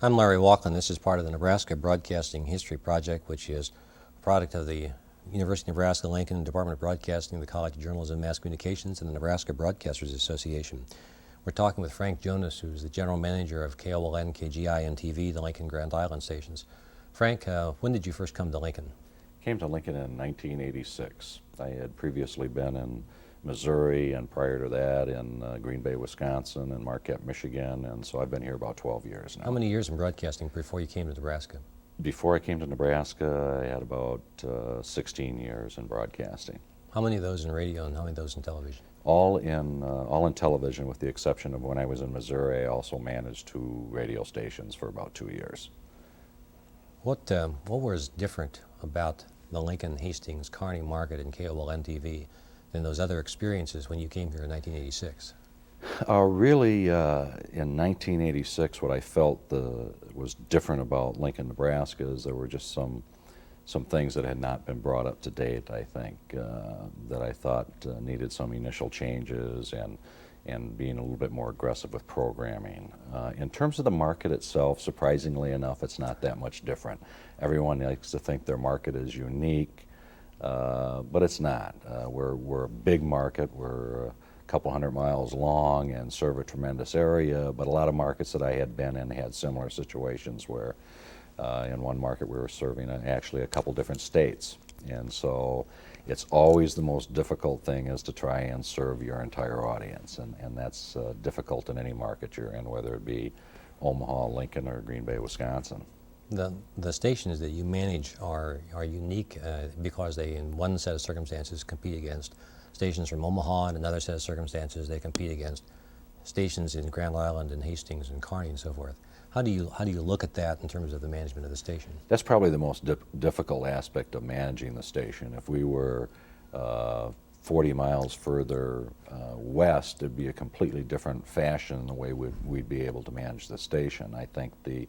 I'm Larry Walklin. This is part of the Nebraska Broadcasting History Project, which is a product of the University of Nebraska-Lincoln Department of Broadcasting, the College of Journalism and Mass Communications, and the Nebraska Broadcasters Association. We're talking with Frank Jonas, who's the general manager of KOLN, KGI, and TV, the Lincoln Grand Island stations. Frank, when did you first come to Lincoln? Came to Lincoln in 1986. I had previously been in Missouri and prior to that in Green Bay, Wisconsin and Marquette, Michigan, and so I've been here about 12 years now. How many years in broadcasting before you came to Nebraska? Before I came to Nebraska, I had about 16 years in broadcasting. How many of those in radio and how many of those in television? All in television, with the exception of when I was in Missouri. I also managed 2 radio stations for about 2 years. What was different about the Lincoln, Hastings, Kearney market and KOLN TV than those other experiences when you came here in 1986? Really, in 1986, what I felt was different about Lincoln, Nebraska is there were just some things that had not been brought up to date, I think, that I thought needed some initial changes and being a little bit more aggressive with programming. In terms of the market itself, surprisingly enough, it's not that much different. Everyone likes to think their market is unique, but it's not. We're a big market. We're a couple hundred miles long and serve a tremendous area, but a lot of markets that I had been in had similar situations where in one market we were serving actually a couple different states. And so it's always the most difficult thing is to try and serve your entire audience, and that's difficult in any market you're in, whether it be Omaha, Lincoln, or Green Bay, Wisconsin. The stations that you manage are unique because they, in one set of circumstances, compete against stations from Omaha, and another set of circumstances they compete against stations in Grand Island and Hastings and Kearney and so forth. How do you look at that in terms of the management of the station? That's probably the most difficult aspect of managing the station. If we were 40 miles further west, it'd be a completely different fashion in the way we'd be able to manage the station. I think the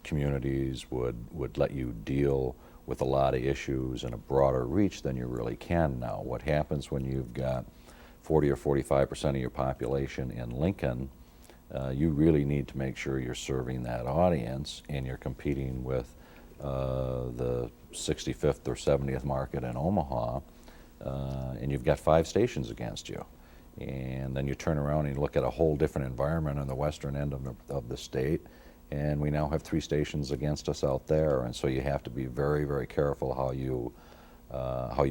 communities would let you deal with a lot of issues in a broader reach than you really can now. What happens when you've got 40 or 45% of your population in Lincoln, you really need to make sure you're serving that audience and you're competing with the 65th or 70th market in Omaha, and you've got 5 stations against you. And then you turn around and you look at a whole different environment on the western end of the state, and we now have 3 stations against us out there, and so you have to be very, very careful how you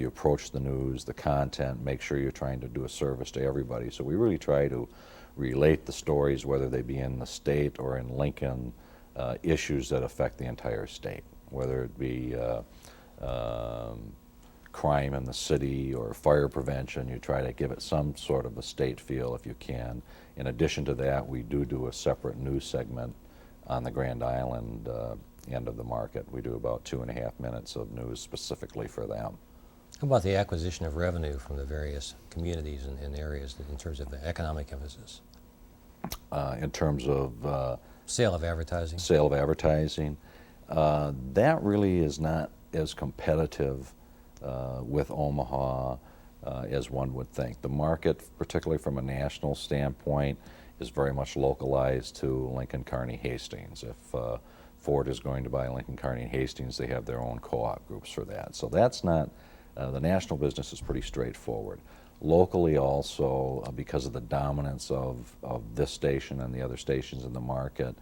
approach the news, the content, make sure you're trying to do a service to everybody. So we really try to relate the stories, whether they be in the state or in Lincoln, issues that affect the entire state, whether it be crime in the city or fire prevention. You try to give it some sort of a state feel if you can. In addition to that, we do a separate news segment on the Grand Island end of the market. We do about 2.5 minutes of news specifically for them. How about the acquisition of revenue from the various communities and areas in terms of the economic emphasis? In terms of sale of advertising? Sale of advertising. That really is not as competitive with Omaha as one would think. The market, particularly from a national standpoint, is very much localized to Lincoln, Kearney, Hastings. If Ford is going to buy Lincoln, Kearney, and Hastings, they have their own co-op groups for that. So that's not, the national business is pretty straightforward. Locally also, because of the dominance of this station and the other stations in the market,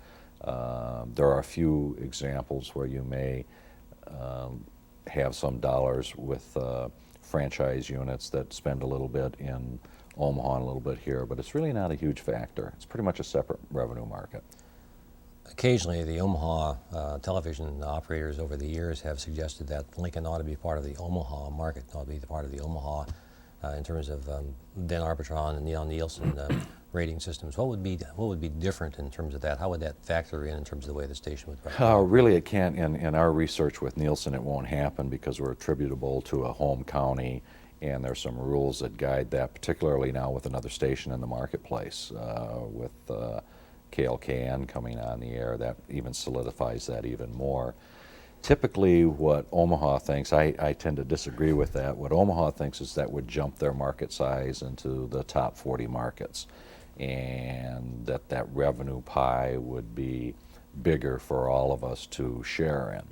there are a few examples where you may have some dollars with franchise units that spend a little bit in Omaha and a little bit here, but it's really not a huge factor. It's pretty much a separate revenue market. Occasionally, the Omaha television operators over the years have suggested that Lincoln ought to be part of the Omaha market, ought to be part of the Omaha in terms of Dan Arbitron and Neil Nielsen rating systems. What would be different in terms of that? How would that factor in terms of the way the station would run? Really, it can't. In our research with Nielsen, it won't happen because we're attributable to a home county, and there's some rules that guide that, particularly now with another station in the marketplace, with KLKN coming on the air. That even solidifies that even more. Typically what Omaha thinks, I tend to disagree with that, what Omaha thinks is that would jump their market size into the top 40 markets, and that revenue pie would be bigger for all of us to share in.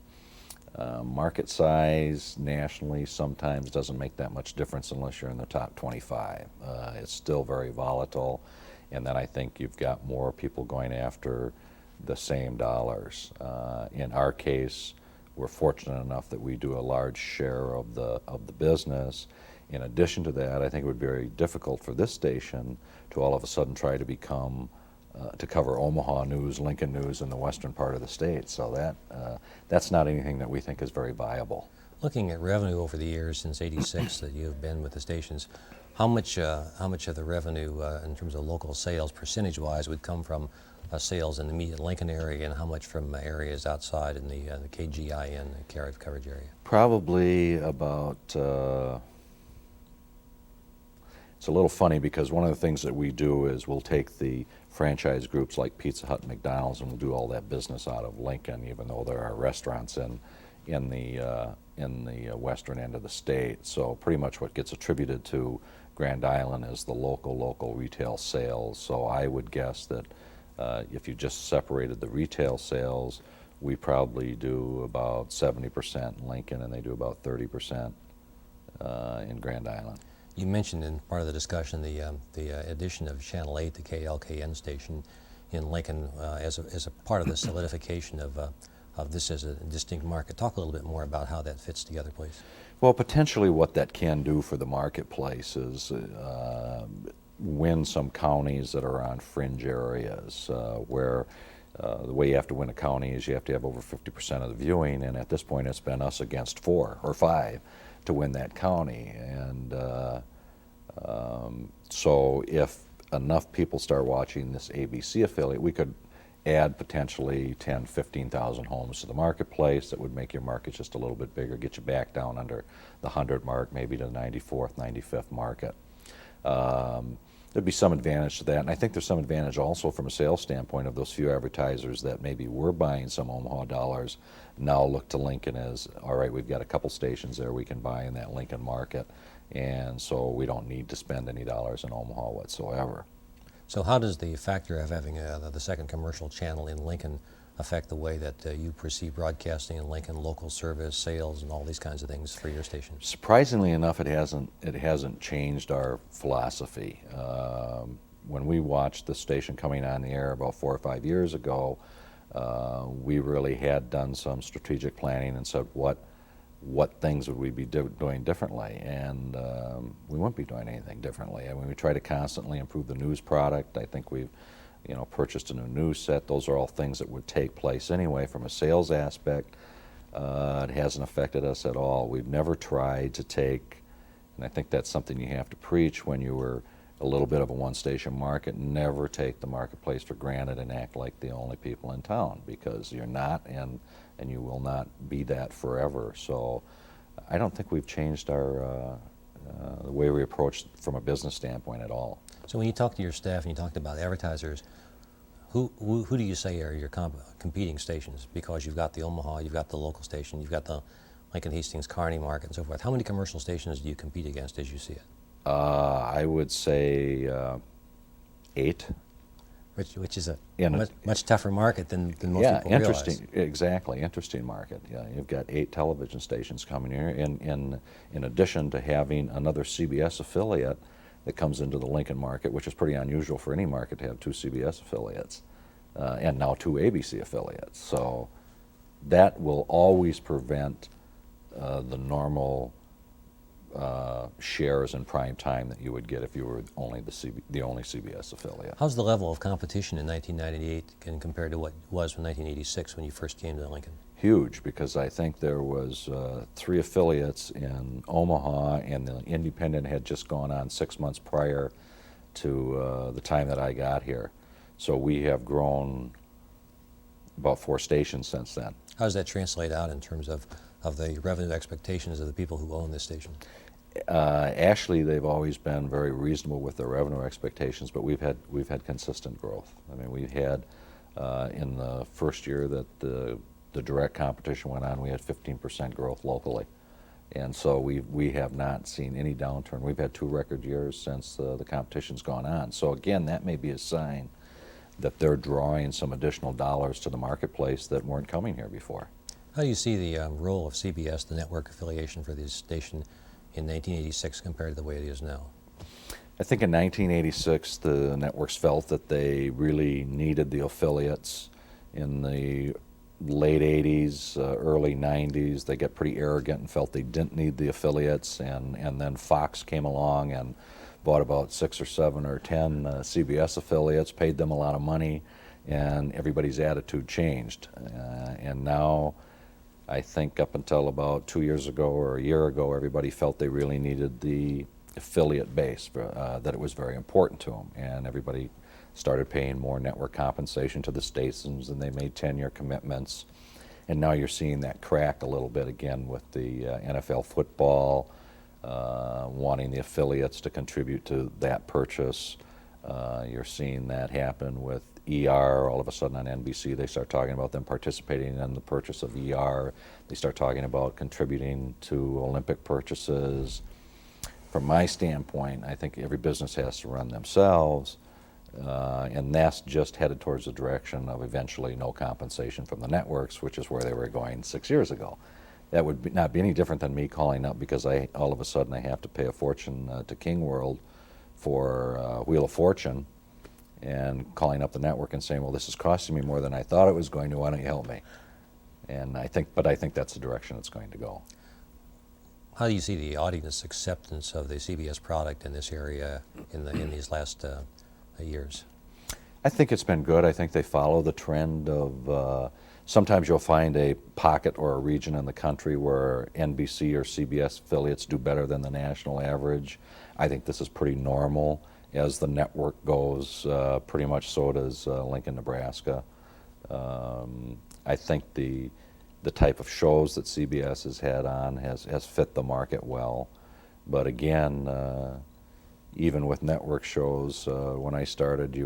Market size nationally sometimes doesn't make that much difference unless you're in the top 25. It's still very volatile, and then I think you've got more people going after the same dollars. In our case, we're fortunate enough that we do a large share of the business. In addition to that, I think it would be very difficult for this station to all of a sudden try to become to cover Omaha news, Lincoln news, in the western part of the state. So that's not anything that we think is very viable. Looking at revenue over the years since '86 that you've been with the stations, how much of the revenue in terms of local sales, percentage-wise, would come from sales in the immediate Lincoln area, and how much from areas outside in the KGIN coverage area? Probably about. It's a little funny because one of the things that we do is we'll take the franchise groups like Pizza Hut and McDonald's, and we'll do all that business out of Lincoln, even though there are restaurants in the western end of the state. So pretty much what gets attributed to Grand Island is the local retail sales. So I would guess that if you just separated the retail sales, we probably do about 70% in Lincoln, and they do about 30% in Grand Island. You mentioned in part of the discussion the addition of Channel 8, the KLKN station in Lincoln, as a part of the solidification of this as a distinct market. Talk a little bit more about how that fits together, please. Well, potentially what that can do for the marketplace is win some counties that are on fringe areas where the way you have to win a county is you have to have over 50% of the viewing, and at this point it's been us against 4 or 5 to win that county. And so if enough people start watching this ABC affiliate, we could add potentially 10, 15,000 homes to the marketplace. That would make your market just a little bit bigger, get you back down under the 100 mark, maybe to the 94th, 95th market. There'd be some advantage to that, and I think there's some advantage also from a sales standpoint of those few advertisers that maybe were buying some Omaha dollars now look to Lincoln as, all right, we've got a couple stations there we can buy in that Lincoln market, and so we don't need to spend any dollars in Omaha whatsoever. So how does the factor of having the second commercial channel in Lincoln affect the way that you perceive broadcasting in Lincoln, local service, sales, and all these kinds of things for your station? Surprisingly enough, it hasn't changed our philosophy. When we watched the station coming on the air about 4 or 5 years ago, we really had done some strategic planning and said what things would we be doing differently, and we wouldn't be doing anything differently. I mean, we try to constantly improve the news product. I think we've purchased a new news set. Those are all things that would take place anyway. From a sales aspect, it hasn't affected us at all. We've never tried to take, and I think that's something you have to preach when you were a little bit of a one-station market, never take the marketplace for granted and act like the only people in town, because you're not, and you will not be that forever. So I don't think we've changed our the way we approach from a business standpoint at all. So when you talk to your staff and you talked about advertisers, who do you say are your competing stations? Because you've got the Omaha, you've got the local station, you've got the Lincoln Hastings Kearney market and so forth. How many commercial stations do you compete against as you see it? I would say 8. Which is a much tougher market than most people realize. Interesting. Exactly, interesting market. Yeah, you've got 8 television stations coming here, in addition to having another CBS affiliate that comes into the Lincoln market, which is pretty unusual for any market to have 2 CBS affiliates, and now 2 ABC affiliates. So that will always prevent the normal shares in prime time that you would get if you were only the only CBS affiliate. How's the level of competition in 1998 compared to what it was in 1986 when you first came to Lincoln? Huge, because I think there was 3 affiliates in Omaha, and the independent had just gone on 6 months prior to the time that I got here. So we have grown about 4 stations since then. How does that translate out in terms of the revenue expectations of the people who own this station? Actually, they've always been very reasonable with their revenue expectations, but we've had consistent growth. I mean, we've had in the first year that the direct competition went on, we had 15% growth locally, and so we have not seen any downturn. We've had 2 record years since the competition's gone on. So again, that may be a sign that they're drawing some additional dollars to the marketplace that weren't coming here before. How do you see the role of CBS, the network affiliation for this station, in 1986 compared to the way it is now? I think in 1986, the networks felt that they really needed the affiliates. In the late 80s, early 90s, they got pretty arrogant and felt they didn't need the affiliates, and then Fox came along and bought about 6 or 7 or 10 CBS affiliates, paid them a lot of money, and everybody's attitude changed. And now, I think up until about 2 years ago or a year ago, everybody felt they really needed the affiliate base, that it was very important to them, and everybody started paying more network compensation to the stations, and they made 10-year commitments. And now you're seeing that crack a little bit again with the NFL football, wanting the affiliates to contribute to that purchase. You're seeing that happen with ER. All of a sudden on NBC they start talking about them participating in the purchase of ER. They start talking about contributing to Olympic purchases. From my standpoint, I think every business has to run themselves, and that's just headed towards the direction of eventually no compensation from the networks, which is where they were going 6 years ago. That would not be any different than me calling up because all of a sudden I have to pay a fortune to King World for Wheel of Fortune, and calling up the network and saying, well, this is costing me more than I thought it was going to, why don't you help me? And I think that's the direction it's going to go. How do you see the audience acceptance of the CBS product in this area in these last years? I think it's been good. I think they follow the trend of sometimes you'll find a pocket or a region in the country where NBC or CBS affiliates do better than the national average. I think this is pretty normal. As the network goes, pretty much so does Lincoln, Nebraska. I think the type of shows that CBS has had on has fit the market well. But again, even with network shows, when I started,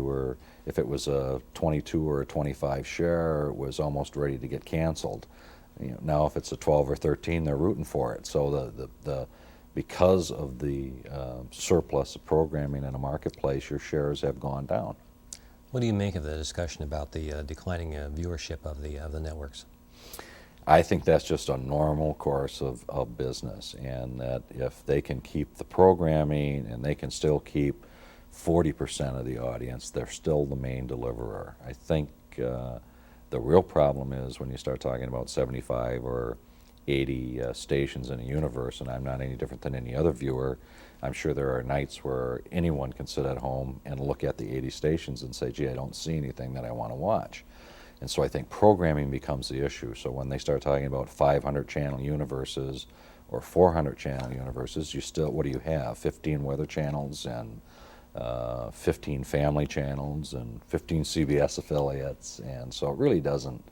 if it was a 22 or a 25 share, it was almost ready to get canceled. Now if it's a 12 or 13, they're rooting for it. So because of the surplus of programming in a marketplace, your shares have gone down. What do you make of the discussion about the declining viewership of the networks? I think that's just a normal course of business, and that if they can keep the programming and they can still keep 40% of the audience, they're still the main deliverer. I think the real problem is when you start talking about 75 or 80 stations in a universe, and I'm not any different than any other viewer. I'm sure there are nights where anyone can sit at home and look at the 80 stations and say, gee, I don't see anything that I want to watch. And so I think programming becomes the issue. So when they start talking about 500 channel universes or 400 channel universes, what do you have? 15 weather channels and 15 family channels and 15 CBS affiliates. And so it really doesn't,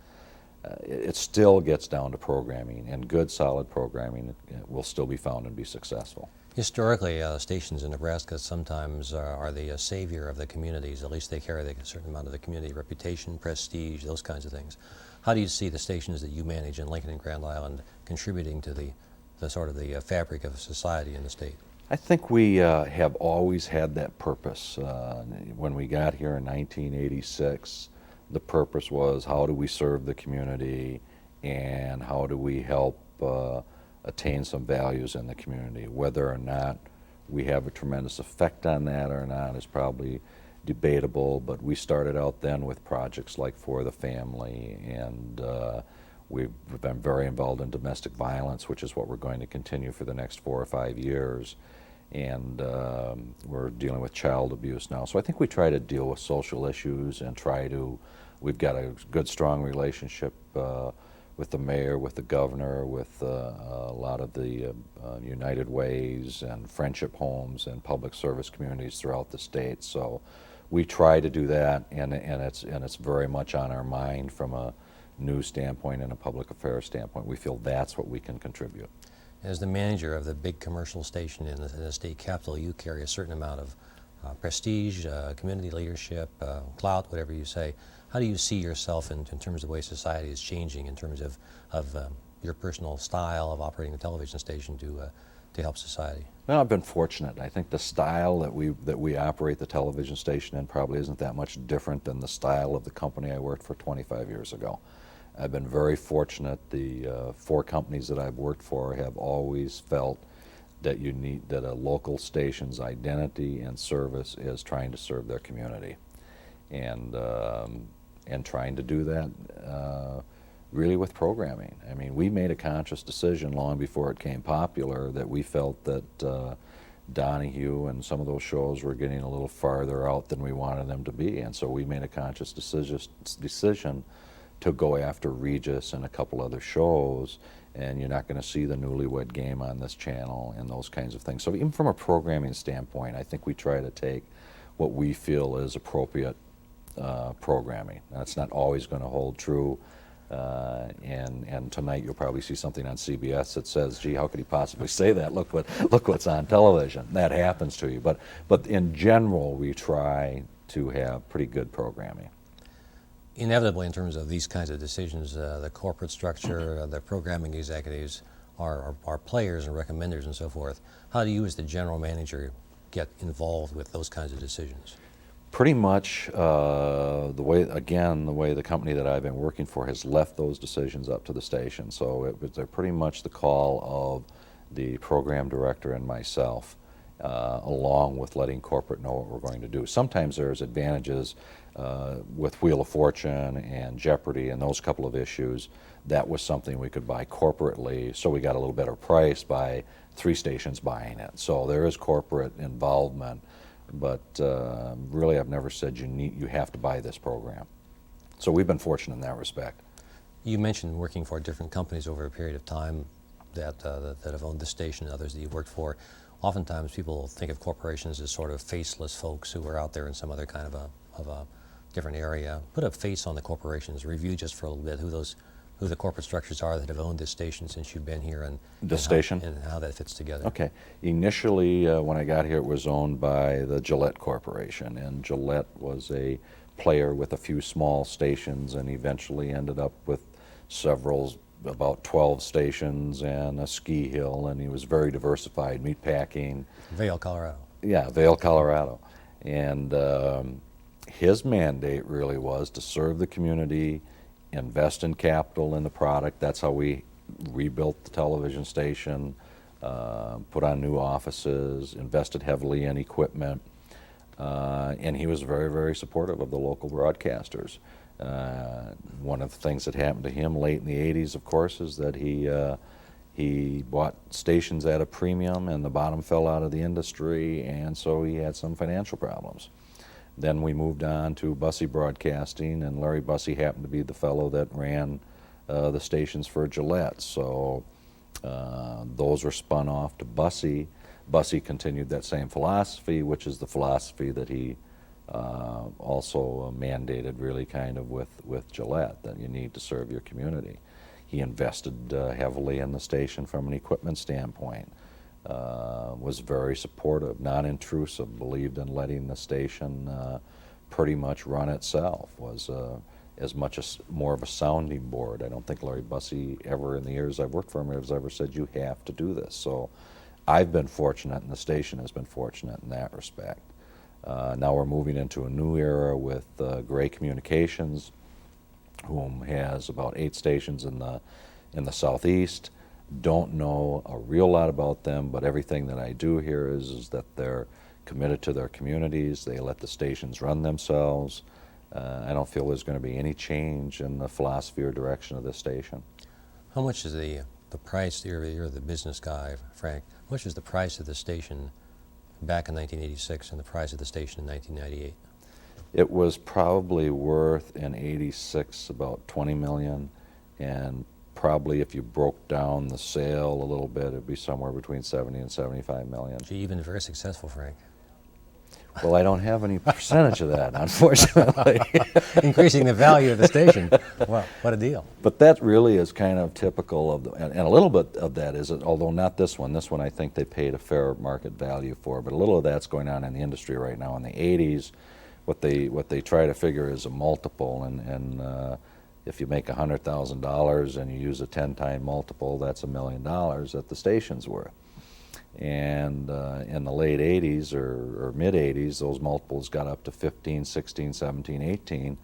it still gets down to programming, and good solid programming will still be found and be successful. Historically, stations in Nebraska sometimes are the savior of the communities. At least they carry a certain amount of the community reputation, prestige, those kinds of things. How do you see the stations that you manage in Lincoln and Grand Island contributing to the sort of the fabric of society in the state? I think we have always had that purpose. When we got here in 1986, the purpose was how do we serve the community and how do we help attain some values in the community. Whether or not we have a tremendous effect on that or not is probably debatable, but we started out then with projects like For the Family, and we've been very involved in domestic violence, which is what we're going to continue for the next 4 or 5 years, and we're dealing with child abuse now. So I think we try to deal with social issues and we've got a good strong relationship with the mayor, with the governor, with a lot of the United Ways and Friendship Homes and public service communities throughout the state. So we try to do that, and it's very much on our mind from a news standpoint and a public affairs standpoint. We feel that's what we can contribute. As the manager of the big commercial station in the state capital, you carry a certain amount of prestige, community leadership, clout, whatever you say. How do you see yourself in terms of the way society is changing in terms of your personal style of operating the television station to help society? Well, I've been fortunate. I think the style that we operate the television station in probably isn't that much different than the style of the company I worked for 25 years ago. I've been very fortunate. The 4 companies that I've worked for have always felt that that a local station's identity and service is trying to serve their community, and trying to do that really with programming. I mean, we made a conscious decision long before it became popular that we felt that Donahue and some of those shows were getting a little farther out than we wanted them to be, and so we made a conscious decision to go after Regis and a couple other shows, and you're not going to see the Newlywed Game on this channel and those kinds of things. So even from a programming standpoint, I think we try to take what we feel is appropriate programming. That's not always going to hold true. And tonight you'll probably see something on CBS that says, "Gee, how could he possibly say that? Look what's on television." That happens to you, but in general, we try to have pretty good programming. Inevitably, in terms of these kinds of decisions, the corporate structure, the programming executives are players and recommenders and so forth. How do you, as the general manager, get involved with those kinds of decisions? Pretty much the way the company that I've been working for has left those decisions up to the station. So they're pretty much the call of the program director and myself, along with letting corporate know what we're going to do. Sometimes there's advantages with Wheel of Fortune and Jeopardy and those couple of issues. That was something we could buy corporately, so we got a little better price by 3 stations buying it. So there is corporate involvement. But really, I've never said you have to buy this program. So we've been fortunate in that respect. You mentioned working for different companies over a period of time that have owned the station and others that you've worked for. Oftentimes, people think of corporations as sort of faceless folks who are out there in some other kind of a different area. Put a face on the corporations. Review just for a little bit who the corporate structures are that have owned this station since you've been here, and how that fits together. Okay. Initially, when I got here, it was owned by the Gillette Corporation, and Gillette was a player with a few small stations, and eventually ended up with about 12 stations and a ski hill, and he was very diversified, meat packing. Vail, Colorado. Yeah, Vail, Colorado. And his mandate really was to serve the community, invest in capital in the product. That's how we rebuilt the television station, put on new offices, invested heavily in equipment, and he was very, very supportive of the local broadcasters. One of the things that happened to him late in the 80s, of course, is that he bought stations at a premium and the bottom fell out of the industry, and so he had some financial problems. Then we moved on to Bussey Broadcasting, and Larry Bussey happened to be the fellow that ran the stations for Gillette. So those were spun off to Bussey. Bussey continued that same philosophy, which is the philosophy that he also mandated really kind of with Gillette, that you need to serve your community. He invested heavily in the station from an equipment standpoint. Was very supportive, non-intrusive, believed in letting the station pretty much run itself, was as much as more of a sounding board. I don't think Larry Bussey ever in the years I've worked for him has ever said you have to do this. So I've been fortunate, and the station has been fortunate in that respect. Now we're moving into a new era with Gray Communications, whom has about 8 stations in the southeast. Don't know a real lot about them, but everything that I do hear is that they're committed to their communities. They let the stations run themselves. I don't feel there's going to be any change in the philosophy or direction of this station. How much is the price, you're the business guy, Frank, how much is the price of the station back in 1986 and the price of the station in 1998? It was probably worth in 86 about $20 million, and probably if you broke down the sale a little bit, it'd be somewhere between 70 and 75 million. Gee, you've been very successful, Frank. Well, I don't have any percentage of that, unfortunately. Increasing the value of the station. Wow, what a deal. But that really is kind of typical of, and a little bit of that is, although not this one I think they paid a fair market value for, but a little of that's going on in the industry right now. In the 80s, what they try to figure is a multiple, and if you make $100,000 and you use a 10-time multiple, that's $1 million that the station's worth. And in the late 80s or mid 80s, those multiples got up to 15, 16, 17, 18.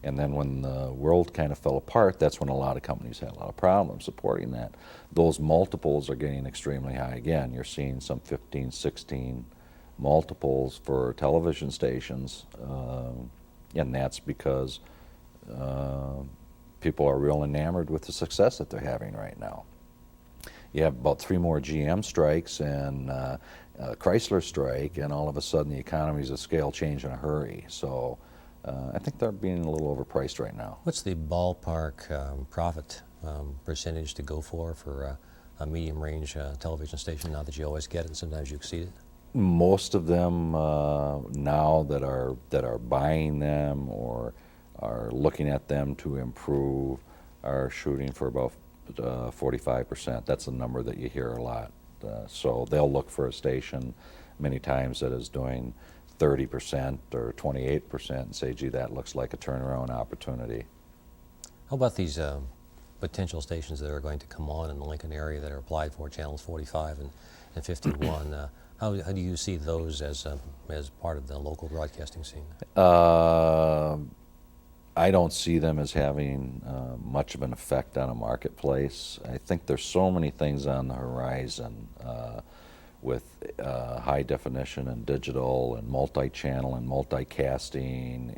And then when the world kind of fell apart, that's when a lot of companies had a lot of problems supporting that. Those multiples are getting extremely high again. You're seeing some 15, 16 multiples for television stations, and that's because people are real enamored with the success that they're having right now. You have about 3 more GM strikes and Chrysler strike, and all of a sudden the economies of scale change in a hurry. So I think they're being a little overpriced right now. What's the ballpark profit percentage to go for a medium-range television station, now that you always get it and sometimes you exceed it? Most of them now that are buying them or are looking at them to improve are shooting for about 45%. That's a number that you hear a lot. So they'll look for a station many times that is doing 30% or 28% and say, gee, that looks like a turnaround opportunity. How about these potential stations that are going to come on in the Lincoln area that are applied for, channels 45 and 51? How do you see those as part of the local broadcasting scene? I don't see them as having much of an effect on a marketplace. I think there's so many things on the horizon with high definition and digital and multi-channel and multicasting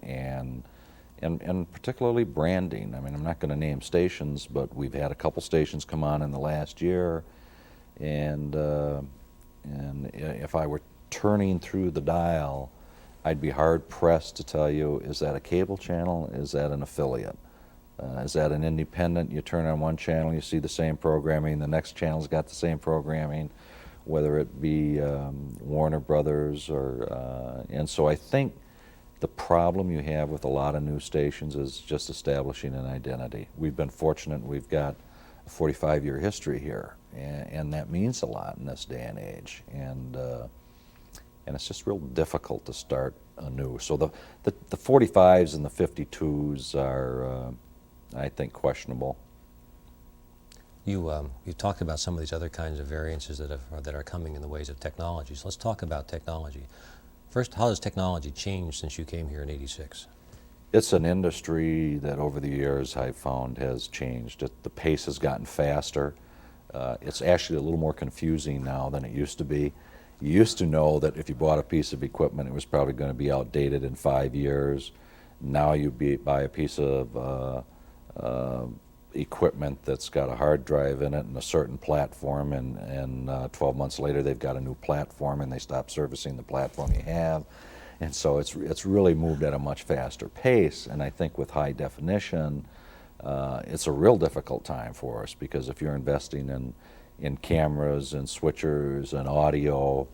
and particularly branding. I mean, I'm not going to name stations, but we've had a couple stations come on in the last year, and if I were turning through the dial, I'd be hard-pressed to tell you, is that a cable channel? Is that an affiliate? Is that an independent? You turn on one channel, you see the same programming, the next channel's got the same programming, whether it be Warner Brothers or... and so I think the problem you have with a lot of new stations is just establishing an identity. We've been fortunate, we've got a 45-year history here, and that means a lot in this day and age. And it's just real difficult to start anew. So the 45s and the 52s are, I think, questionable. You talked about some of these other kinds of variances that are coming in the ways of technology. So let's talk about technology. First, how has technology changed since you came here in '86? It's an industry that over the years I've found has changed. The pace has gotten faster. It's actually a little more confusing now than it used to be. You used to know that if you bought a piece of equipment, it was probably going to be outdated in 5 years. Now you buy a piece of equipment that's got a hard drive in it and a certain platform, and 12 months later they've got a new platform and they stop servicing the platform you have. And so it's really moved at a much faster pace, and I think with high definition, it's a real difficult time for us, because if you're investing in cameras and switchers and audio,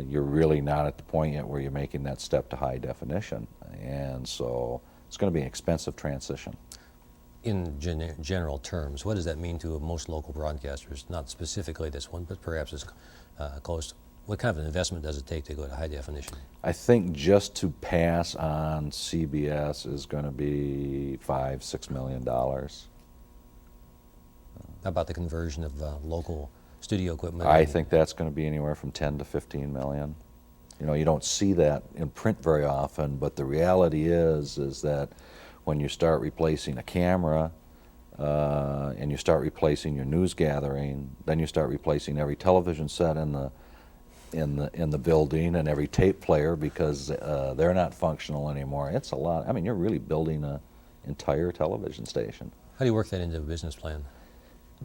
you're really not at the point yet where you're making that step to high definition. And so it's going to be an expensive transition. In general terms, what does that mean to most local broadcasters? Not specifically this one, but perhaps as close. What kind of an investment does it take to go to high definition? I think just to pass on CBS is going to be $5-6 million. How about the conversion of local studio equipment? I think that's going to be anywhere from 10 to 15 million. You know, you don't see that in print very often, but the reality is that when you start replacing a camera and you start replacing your news gathering, then you start replacing every television set in the building and every tape player, because they're not functional anymore. It's a lot. I mean, you're really building an entire television station. How do you work that into a business plan?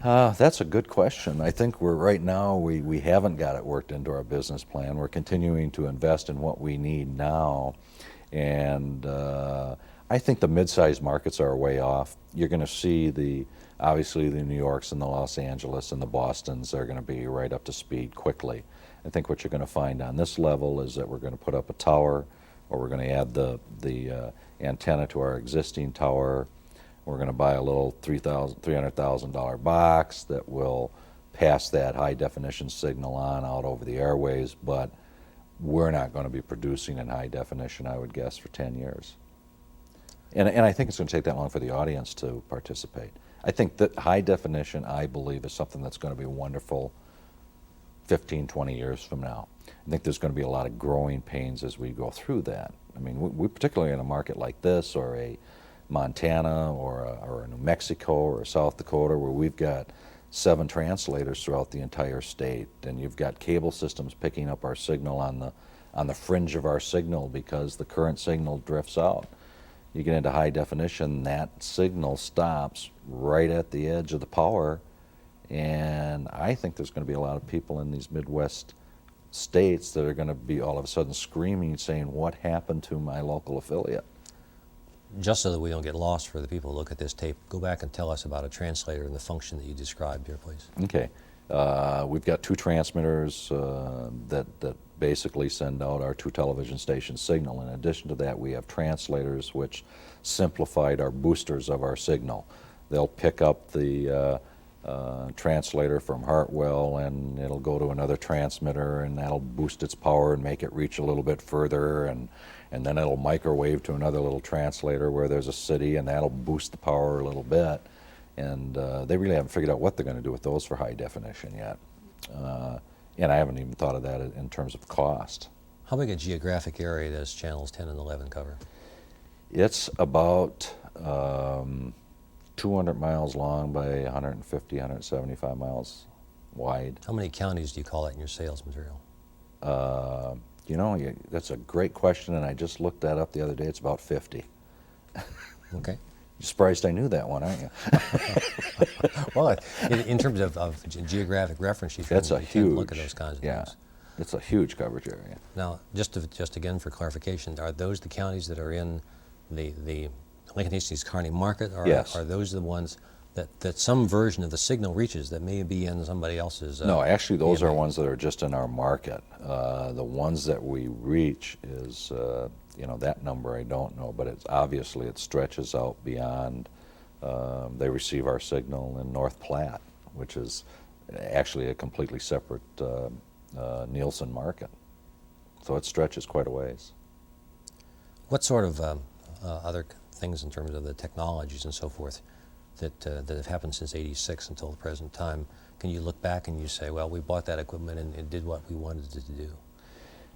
That's a good question. I think right now we haven't got it worked into our business plan. We're continuing to invest in what we need now, and I think the mid-sized markets are way off. You're going to see obviously the New Yorks and the Los Angeles and the Bostons are going to be right up to speed quickly. I think what you're going to find on this level is that we're going to put up a tower, or we're going to add the antenna to our existing tower. We're going to buy a little $300,000 box that will pass that high definition signal on out over the airways, but we're not going to be producing in high definition, I would guess, for 10 years. And I think it's going to take that long for the audience to participate. I think that high definition, I believe, is something that's going to be wonderful 15, 20 years from now. I think there's going to be a lot of growing pains as we go through that. I mean, we particularly in a market like this, or a Montana, or a New Mexico, or a South Dakota, where we've got 7 translators throughout the entire state, and you've got cable systems picking up our signal on the fringe of our signal because the current signal drifts out. You get into high definition, that signal stops right at the edge of the power, and I think there's going to be a lot of people in these Midwest states that are going to be all of a sudden screaming, saying, what happened to my local affiliate? Just so that we don't get lost for the people who look at this tape, go back and tell us about a translator and the function that you described here, please. Okay. We've got 2 transmitters that basically send out our 2 television station signal. In addition to that, we have translators which simplified our boosters of our signal. They'll pick up the translator from Hartwell, and it'll go to another transmitter, and that'll boost its power and make it reach a little bit further, and then it'll microwave to another little translator where there's a city, and that'll boost the power a little bit. And they really haven't figured out what they're going to do with those for high definition yet. And I haven't even thought of that in terms of cost. How big a geographic area does channels 10 and 11 cover? It's about 200 miles long by 150, 175 miles wide. How many counties do you call that in your sales material? You know, that's a great question, and I just looked that up the other day. It's about 50. Okay. You're surprised I knew that one, aren't you? Well, in terms of geographic reference, you That's a tend to huge, look at those kinds of yeah, things. it's a huge coverage area. Now, just again for clarification, are those the counties that are in the Lincoln Hastings Kearney market, or Yes. are those the ones that some version of the signal reaches that may be in somebody else's? No, actually, those are EMA? ones that are just in our market. The ones that we reach is, you know, that number I don't know, but it's obviously it stretches out beyond. They receive our signal in North Platte, which is actually a completely separate Nielsen market. So it stretches quite a ways. What sort of other things in terms of the technologies and so forth that have happened since '86 until the present time, can you look back and you say, well, we bought that equipment and it did what we wanted it to do?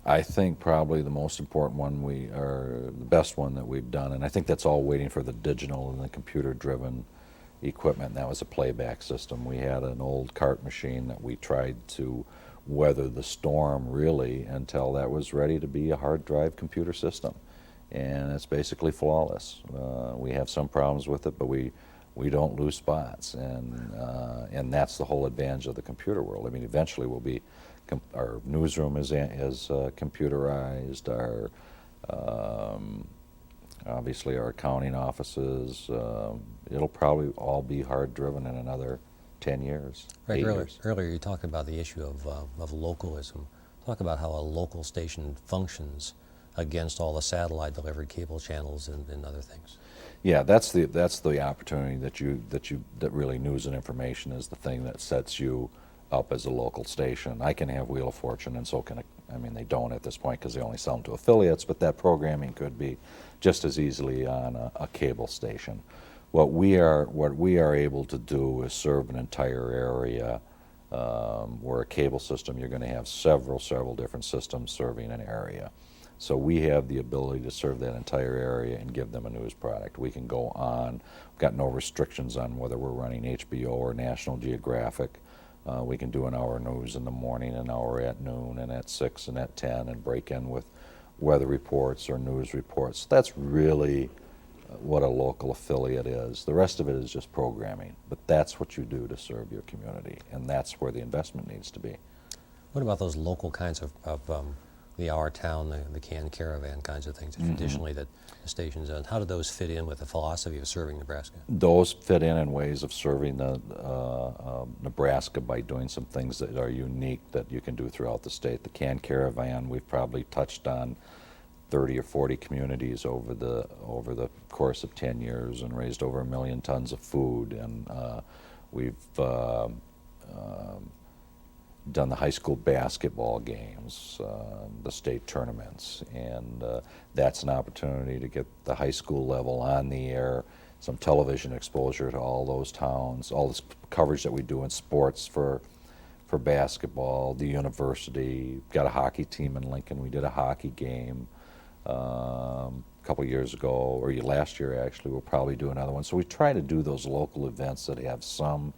I think probably the most important one or the best one that we've done, and I think that's all waiting for the digital and the computer-driven equipment, and that was a playback system. We had an old cart machine that we tried to weather the storm, really, until that was ready to be a hard drive computer system. And it's basically flawless. We have some problems with it, but we don't lose spots, and that's the whole advantage of the computer world. I mean, eventually we'll be, our newsroom is computerized, our obviously our accounting offices, it'll probably all be hard driven in another 10 years, Right. 8 years. Earlier you talked about the issue of localism. Talk about how a local station functions against all the satellite delivered cable channels and other things. Yeah, that's the opportunity that really news and information is the thing that sets you up as a local station. I can have Wheel of Fortune, and so can I mean, they don't at this point because they only sell them to affiliates, but that programming could be just as easily on a cable station. What we are able to do is serve an entire area. Where a cable system, you're going to have several different systems serving an area. So we have the ability to serve that entire area and give them a news product. We can go on. We've got no restrictions on whether we're running HBO or National Geographic. We can do an hour news in the morning, an hour at noon, and at 6 and at 10, and break in with weather reports or news reports. That's really what a local affiliate is. The rest of it is just programming, but that's what you do to serve your community, and that's where the investment needs to be. What about those local kinds of the Our Town, the Can Caravan kinds of things that traditionally that the station's done? How do those fit in with the philosophy of serving Nebraska? Those fit in ways of serving the Nebraska by doing some things that are unique that you can do throughout the state. The Can Caravan, we've probably touched on 30 or 40 communities over the course of 10 years and raised over 1 million tons of food. And we've done the high school basketball games, the state tournaments, and that's an opportunity to get the high school level on the air, some television exposure to all those towns, all this coverage that we do in sports for for basketball, the university, got a hockey team in Lincoln. We did a hockey game a couple years ago, or last year actually. We'll probably do another one. So we try to do those local events that have some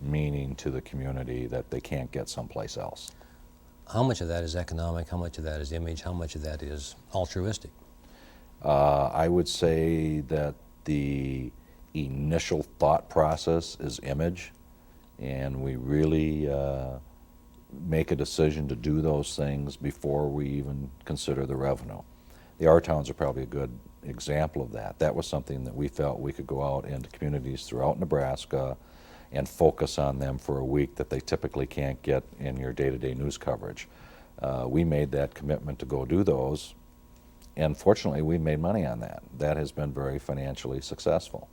meaning to the community that they can't get someplace else. How much of that is economic? How much of that is image? How much of that is altruistic? I would say that the initial thought process is image, and we really make a decision to do those things before we even consider the revenue. The R Towns are probably a good example of that. That was something that we felt we could go out into communities throughout Nebraska and focus on them for a week that they typically can't get in your day-to-day news coverage. We made that commitment to go do those, and fortunately we made money on that. That has been very financially successful.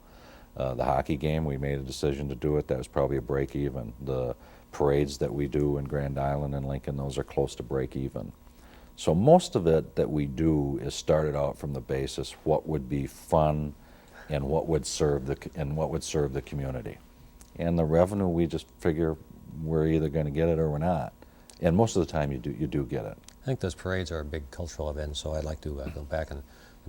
The hockey game, we made a decision to do it. That was probably a break even. The parades that we do in Grand Island and Lincoln, those are close to break even. So most of it that we do is started out from the basis what would be fun and what would serve the community. And the revenue, we just figure we're either going to get it or we're not. And most of the time you do get it. I think those parades are a big cultural event, so I'd like to go back and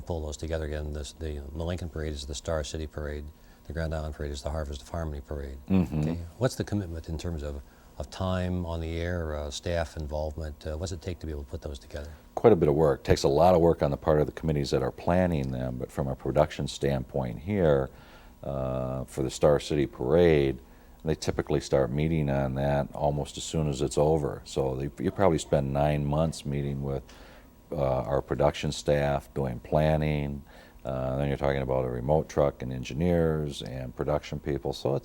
pull those together again. The Lincoln Parade is the Star City Parade. The Grand Island Parade is the Harvest of Harmony Parade. Mm-hmm. Okay. What's the commitment in terms of time on the air, staff involvement? What's it take to be able to put those together? Quite a bit of work. Takes a lot of work on the part of the committees that are planning them, but from a production standpoint here, for the Star City Parade, they typically start meeting on that almost as soon as it's over. So you probably spend 9 months meeting with our production staff, doing planning. Then you're talking about a remote truck and engineers and production people. So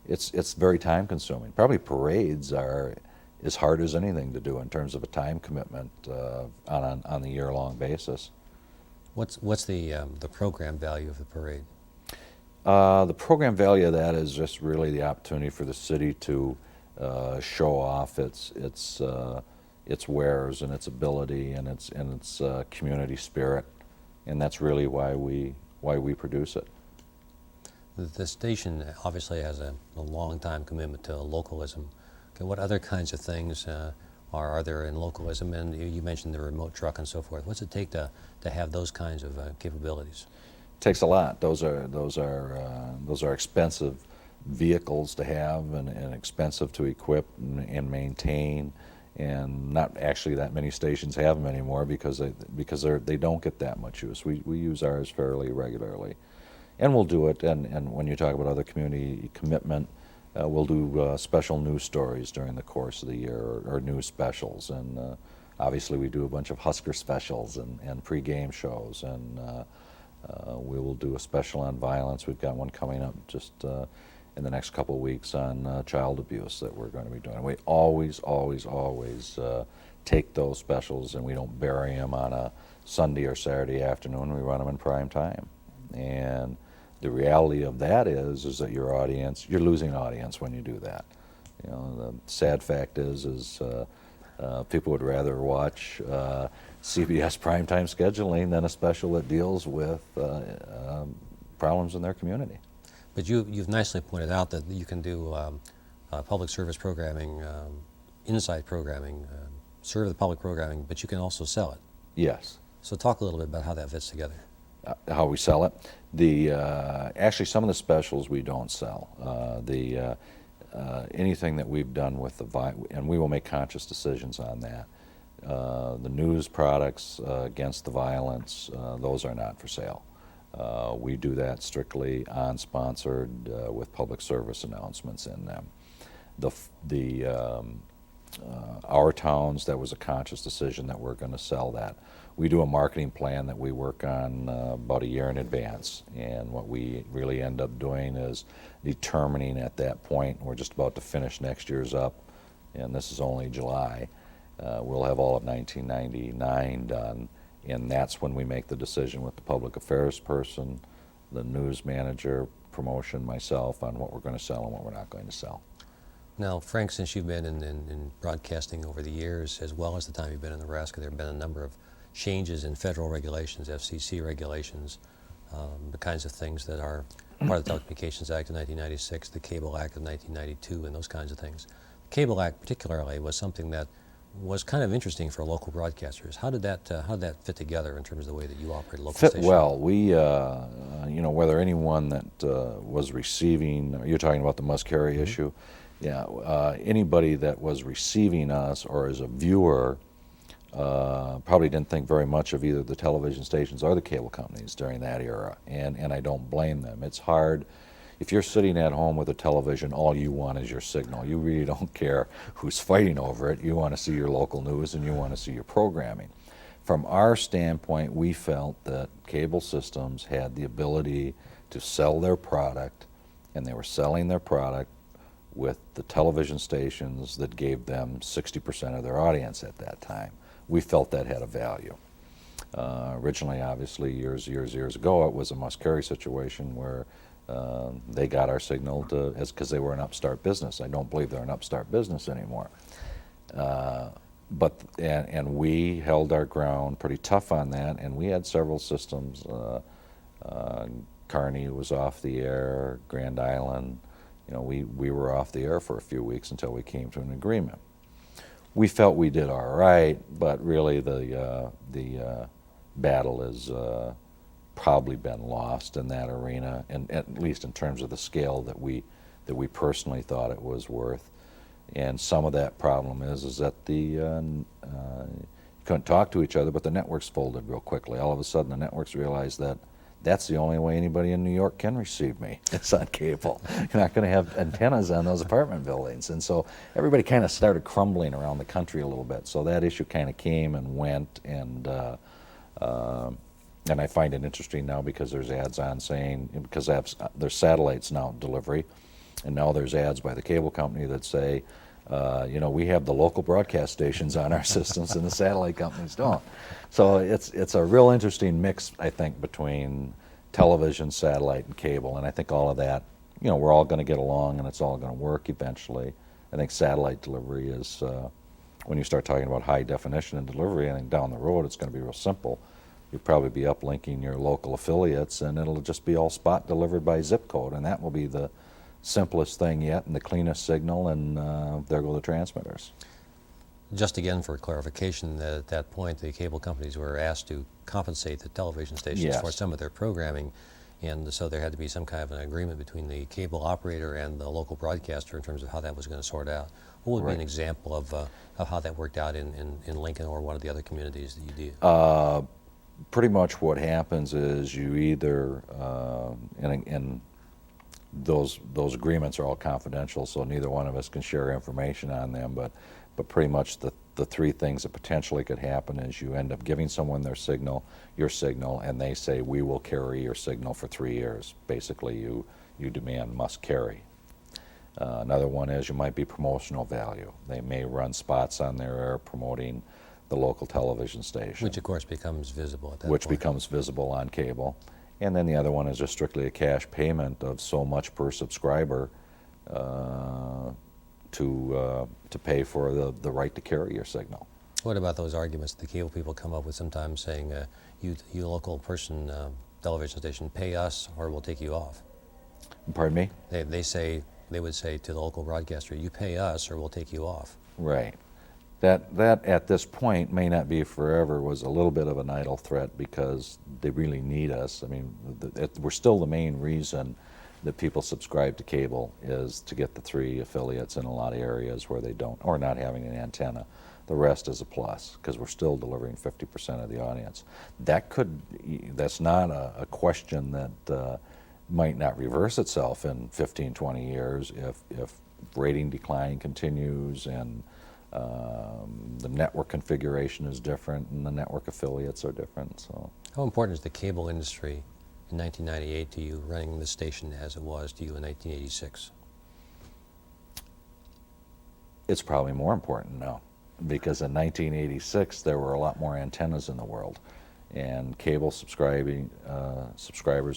it's very time consuming. Probably parades are as hard as anything to do in terms of a time commitment on the year-long basis. What's the program value of the parade? The program value of that is just really the opportunity for the city to show off its wares and its ability and its community spirit, and that's really why we produce it. The station obviously has a long time commitment to localism. Okay, what other kinds of things are there in localism? And you mentioned the remote truck and so forth. What's it take to have those kinds of capabilities? Takes a lot. Those are expensive vehicles to have and expensive to equip and maintain, and not actually that many stations have them anymore because they don't get that much use. We use ours fairly regularly, and we'll do it. And when you talk about other community commitment, we'll do special news stories during the course of the year, or news specials, and obviously we do a bunch of Husker specials and pre-game shows, and we will do a special on violence. We've got one coming up just in the next couple of weeks on child abuse that we're going to be doing. We always take those specials, and we don't bury them on a Sunday or Saturday afternoon. We run them in prime time. And the reality of that is that you're losing audience when you do that. You know, the sad fact is people would rather watch CBS primetime scheduling than a special that deals with problems in their community. But you've nicely pointed out that you can do public service programming, inside programming, serve the public programming, but you can also sell it. Yes. So talk a little bit about how that fits together. How we sell it. Actually, some of the specials we don't sell. Anything that we've done with and we will make conscious decisions on that. The news products against the violence, those are not for sale. We do that strictly unsponsored with public service announcements in them. Our Towns, that was a conscious decision that we're going to sell that. We do a marketing plan that we work on about a year in advance, and what we really end up doing is determining at that point, we're just about to finish next year's up, and this is only July, we'll have all of 1999 done, and that's when we make the decision with the public affairs person, the news manager, promotion, myself, on what we're going to sell and what we're not going to sell. Now, Frank, since you've been in broadcasting over the years, as well as the time you've been in Nebraska, there have been a number of changes in federal regulations, FCC regulations, the kinds of things that are part of the Telecommunications Act of 1996, the Cable Act of 1992, and those kinds of things. Cable Act particularly was something that was kind of interesting for local broadcasters. How did that fit together in terms of the way that you operate a local Fit station? well. We, whether anyone that was receiving, you're talking about the must-carry issue, yeah, anybody that was receiving us or as a viewer probably didn't think very much of either the television stations or the cable companies during that era, and I don't blame them. It's hard. If you're sitting at home with a television, all you want is your signal. You really don't care who's fighting over it. You want to see your local news and you want to see your programming. From our standpoint, we felt that cable systems had the ability to sell their product, and they were selling their product with the television stations that gave them 60% of their audience at that time. We felt that had a value. Originally, obviously, years ago, it was a must-carry situation where they got our signal because they were an upstart business. I don't believe they're an upstart business anymore. And we held our ground pretty tough on that, and we had several systems. Kearney was off the air, Grand Island. We were off the air for a few weeks until we came to an agreement. We felt we did all right, but really the battle has probably been lost in that arena, and at least in terms of the scale that we personally thought it was worth. And some of that problem is that you couldn't talk to each other, but the networks folded real quickly. All of a sudden, the networks realized that that's the only way anybody in New York can receive me. It's on cable. You're not going to have antennas on those apartment buildings. And so everybody kind of started crumbling around the country a little bit. So that issue kind of came and went, and I find it interesting now because there's ads on saying, because there's satellites now delivery, and now there's ads by the cable company that say, we have the local broadcast stations on our systems and the satellite companies don't. So it's a real interesting mix, I think, between television, satellite, and cable, and I think all of that, we're all going to get along and it's all going to work eventually. I think satellite delivery is, when you start talking about high definition and delivery, I think down the road it's going to be real simple. You'll probably be uplinking your local affiliates, and it'll just be all spot delivered by zip code, and that will be the simplest thing yet and the cleanest signal, and there go the transmitters. Just again for clarification, that at that point the cable companies were asked to compensate the television stations Yes. for some of their programming, and so there had to be some kind of an agreement between the cable operator and the local broadcaster in terms of how that was going to sort out. What would be an example of how that worked out in Lincoln or one of the other communities that you do? Pretty much what happens is you either, and those agreements are all confidential, so neither one of us can share information on them, but pretty much the three things that potentially could happen is you end up giving someone your signal, and they say, we will carry your signal for 3 years. Basically, you demand must carry. Another one is you might be promotional value. They may run spots on their air promoting the local television station. Which, of course, becomes visible at that Which point. becomes visible on cable. And then the other one is just strictly a cash payment of so much per subscriber to pay for the right to carry your signal. What about those arguments the cable people come up with sometimes saying, you local person, television station, pay us or we'll take you off? Pardon me? They would say to the local broadcaster, you pay us or we'll take you off. Right. That at this point may not be forever was a little bit of an idle threat because they really need us. I mean, we're still the main reason that people subscribe to cable is to get the 3 affiliates in a lot of areas where they don't, or not having an antenna. The rest is a plus because we're still delivering 50% of the audience. That's not a question that might not reverse itself in 15, 20 years if rating decline continues and the network configuration is different and the network affiliates are different. So, how important is the cable industry in 1998 to you, running the station as it was to you in 1986? It's probably more important now because in 1986 there were a lot more antennas in the world, and cable subscribers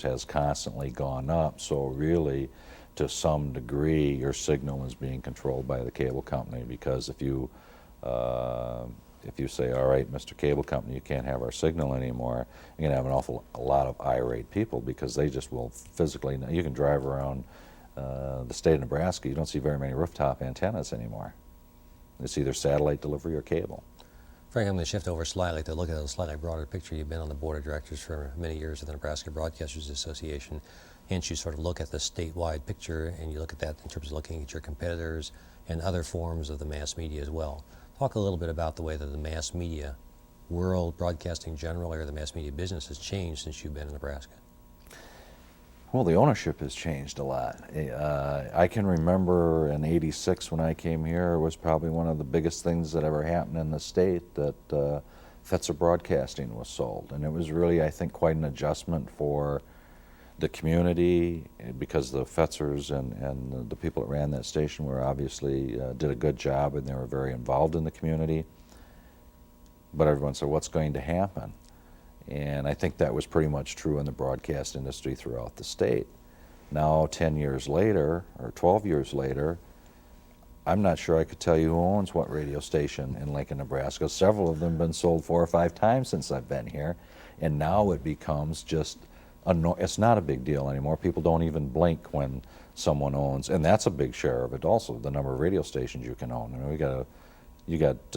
has constantly gone up. So really, to some degree, your signal is being controlled by the cable company, because if you say, all right, Mr. Cable Company, you can't have our signal anymore, you're going to have a lot of irate people because they just will physically, you can drive around the state of Nebraska, you don't see very many rooftop antennas anymore. It's either satellite delivery or cable. Frank, I'm going to shift over slightly to look at a slightly broader picture. You've been on the board of directors for many years of the Nebraska Broadcasters Association. Hence, you sort of look at the statewide picture, and you look at that in terms of looking at your competitors and other forms of the mass media as well. Talk a little bit about the way that the mass media world, broadcasting generally, or the mass media business has changed since you've been in Nebraska. Well, the ownership has changed a lot. I can remember in '86 when I came here, it was probably one of the biggest things that ever happened in the state that Fetzer Broadcasting was sold. And it was really, I think, quite an adjustment for the community, because the Fetzers and the people that ran that station were obviously did a good job, and they were very involved in the community. But everyone said, what's going to happen? And I think that was pretty much true in the broadcast industry throughout the state. Now, 10 years later, or 12 years later, I'm not sure I could tell you who owns what radio station in Lincoln, Nebraska. Several of them have been sold 4 or 5 times since I've been here. And now it becomes just, it's not a big deal anymore. People don't even blink when someone owns, and that's a big share of it also, the number of radio stations you can own. I mean, you got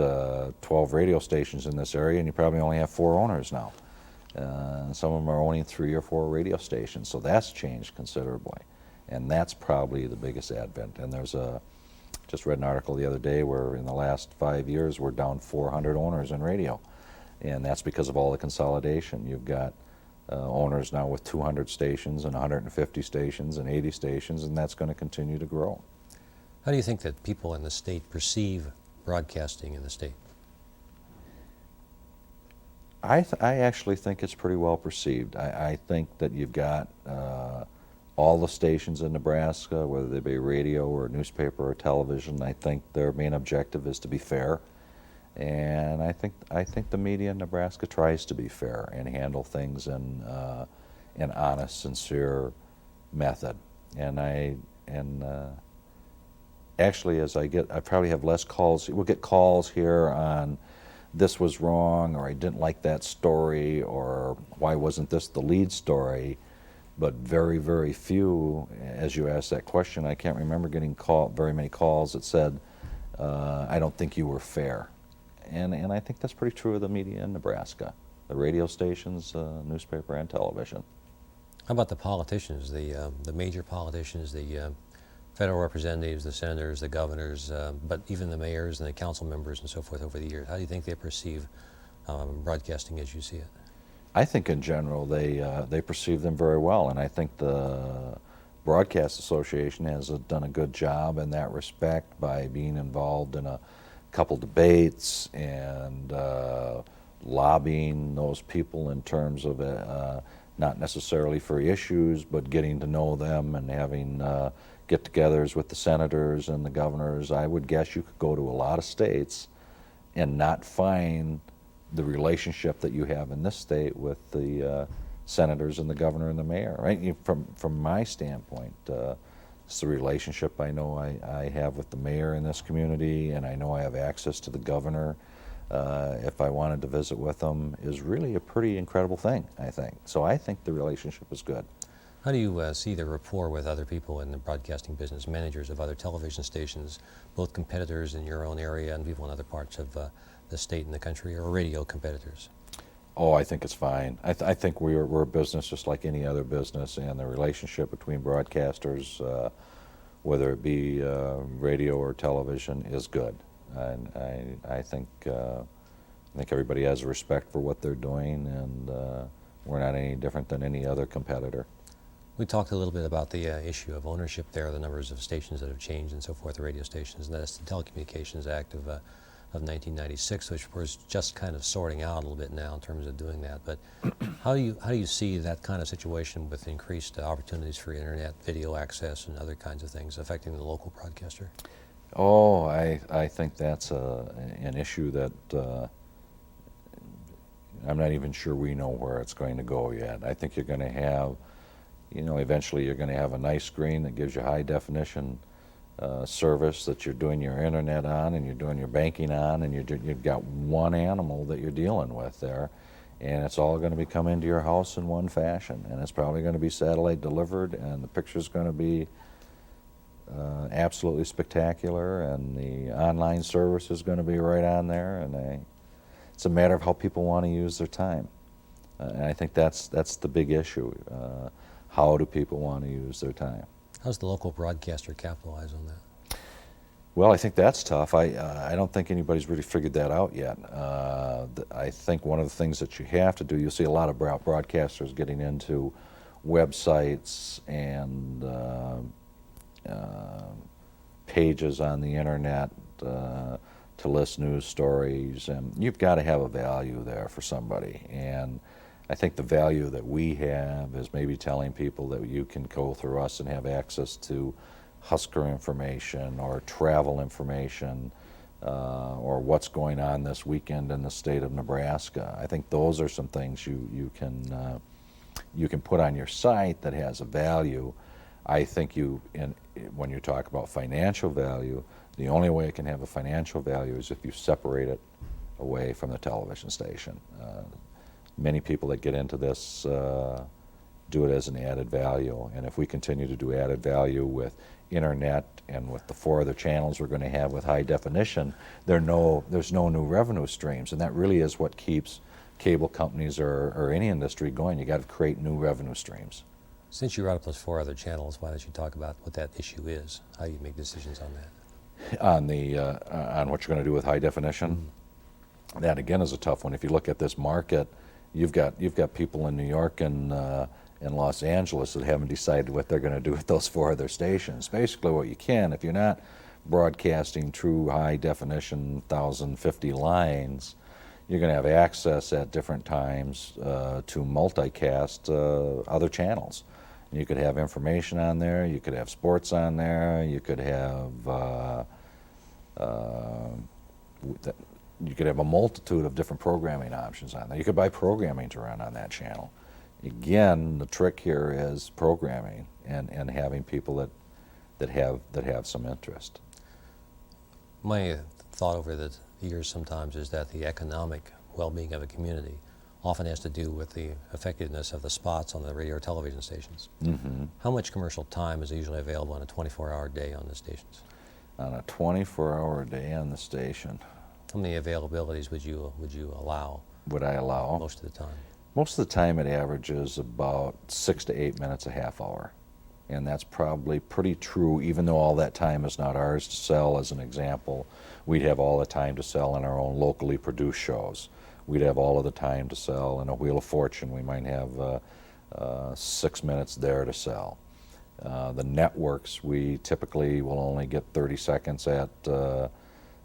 12 radio stations in this area, and you probably only have 4 owners now. Some of them are owning 3 or 4 radio stations, so that's changed considerably, and that's probably the biggest advent. And just read an article the other day where in the last 5 years we're down 400 owners in radio, and that's because of all the consolidation. You've got owners now with 200 stations and 150 stations and 80 stations, and that's going to continue to grow. How do you think that people in the state perceive broadcasting in the state? I actually think it's pretty well perceived. I think that you've got all the stations in Nebraska, whether they be radio or newspaper or television. I think their main objective is to be fair, and I think the media in Nebraska tries to be fair and handle things in an honest, sincere method. And actually, as I probably have less calls. We'll get calls here on, this was wrong, or I didn't like that story, or why wasn't this the lead story? But very, very few, as you asked that question, I can't remember getting very many calls that said, I don't think you were fair. And I think that's pretty true of the media in Nebraska, the radio stations, newspaper, and television. How about the politicians, the major politicians, the federal representatives, the senators, the governors, but even the mayors and the council members and so forth over the years? How do you think they perceive broadcasting as you see it? I think in general they perceive them very well, and I think the Broadcast Association has done a good job in that respect by being involved in a couple debates and lobbying those people in terms of not necessarily for issues, but getting to know them and having get-togethers with the senators and the governors. I would guess you could go to a lot of states and not find the relationship that you have in this state with the senators and the governor and the mayor. Right? From my standpoint, it's the relationship I know I have with the mayor in this community, and I know I have access to the governor. If I wanted to visit with them, is really a pretty incredible thing, I think. So I think the relationship is good. How do you see the rapport with other people in the broadcasting business, managers of other television stations, both competitors in your own area and people in other parts of the state and the country, or radio competitors? Oh, I think it's fine. I think we're a business just like any other business, and the relationship between broadcasters, whether it be radio or television, is good. And I think everybody has respect for what they're doing, and we're not any different than any other competitor. We talked a little bit about the issue of ownership there, the numbers of stations that have changed and so forth, the radio stations, and that's the Telecommunications Act of 1996, which we're just kind of sorting out a little bit now in terms of doing that. But how do you see that kind of situation with increased opportunities for internet, video access, and other kinds of things affecting the local broadcaster? Oh, I think that's an issue that I'm not even sure we know where it's going to go yet. I think you're going to have, eventually you're going to have a nice screen that gives you high definition service that you're doing your internet on and you're doing your banking on, and you've got one animal that you're dealing with there, and it's all going to be come into your house in one fashion, and it's probably going to be satellite delivered, and the picture's going to be absolutely spectacular, and the online service is going to be right on there, and it's a matter of how people want to use their time. And I think that's the big issue. How do people want to use their time? How's the local broadcaster capitalize on that? Well, I think that's tough. I don't think anybody's really figured that out yet. I think one of the things that you have to do, you'll see a lot of broadcasters getting into websites and pages on the internet to list news stories, and you've got to have a value there for somebody. And I think the value that we have is maybe telling people that you can go through us and have access to Husker information or travel information or what's going on this weekend in the state of Nebraska. I think those are some things you can put on your site that has a value. I think when you talk about financial value, the only way it can have a financial value is if you separate it away from the television station. Many people that get into this do it as an added value, and if we continue to do added value with internet and with the 4 other channels we're going to have with high definition, there's no new revenue streams, and that really is what keeps cable companies or any industry going. You got to create new revenue streams. Since you brought up those 4 other channels, why don't you talk about what that issue is, how you make decisions on that? On what you're going to do with high definition, that again is a tough one. If you look at this market, you've got people in New York and Los Angeles that haven't decided what they're going to do with those 4 other stations. Basically, what you can, if you're not broadcasting true high definition 1050 lines, you're going to have access at different times to multicast other channels. And you could have information on there, you could have sports on there, you could have a multitude of different programming options on there. You could buy programming to run on that channel. Again, the trick here is programming and having people that have some interest. My thought over the years sometimes is that the economic well-being of a community often has to do with the effectiveness of the spots on the radio or television stations. Mm-hmm. How much commercial time is usually available on a 24-hour day on the stations? On a 24-hour day on the station. How many availabilities would you allow? Would I allow? Most of the time. Most of the time it averages about 6 to 8 minutes a half hour. And that's probably pretty true, even though all that time is not ours to sell. As an example, we'd have all the time to sell in our own locally produced shows. We'd have all of the time to sell in a Wheel of Fortune. We might have 6 minutes there to sell. The networks, we typically will only get 30 seconds at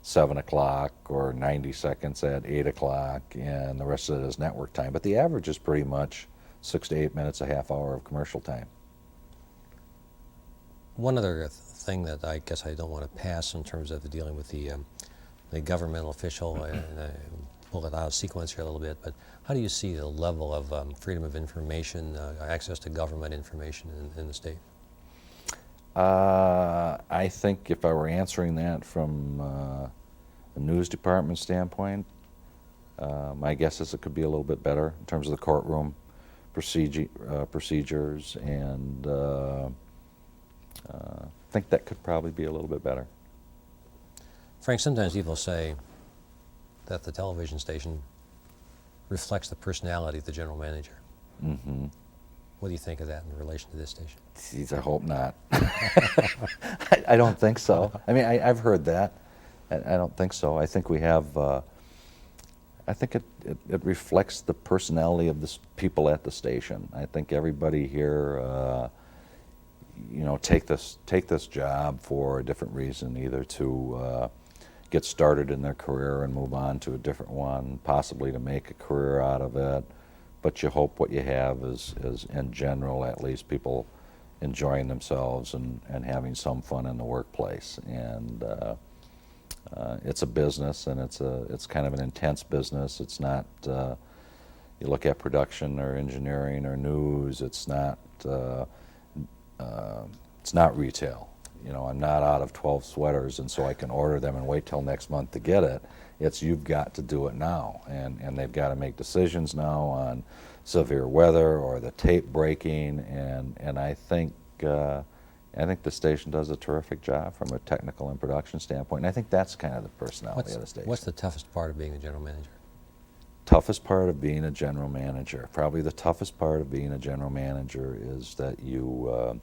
7 o'clock or 90 seconds at 8 o'clock, and the rest of it is network time. But the average is pretty much 6 to 8 minutes a half hour of commercial time. One other thing that I guess I don't want to pass in terms of dealing with the governmental official, and pull it out of sequence here a little bit, but how do you see the level of freedom of information, access to government information in the state? I think if I were answering that from a news department standpoint, my guess is it could be a little bit better in terms of the courtroom procedures, and I think that could probably be a little bit better. Frank, sometimes people say that the television station reflects the personality of the general manager. Mm-hmm. What do you think of that in relation to this station? Geez, I hope not. I don't think so. I mean, I've heard that. I don't think so. I think we have, I think it reflects the personality of the people at the station. I think everybody here, take this job for a different reason, either to get started in their career and move on to a different one, possibly to make a career out of it. But you hope what you have is in general, at least, people enjoying themselves and having some fun in the workplace. And it's a business, and it's kind of an intense business. It's not, you look at production or engineering or news, it's not retail. I'm not out of 12 sweaters and so I can order them and wait till next month to get it. It's you've got to do it now, and they've got to make decisions now on severe weather or the tape breaking, and I think I think the station does a terrific job from a technical and production standpoint, and I think that's kind of the personality of the station. What's the toughest part of being a general manager? Toughest part of being a general manager, probably the toughest part of being a general manager is that you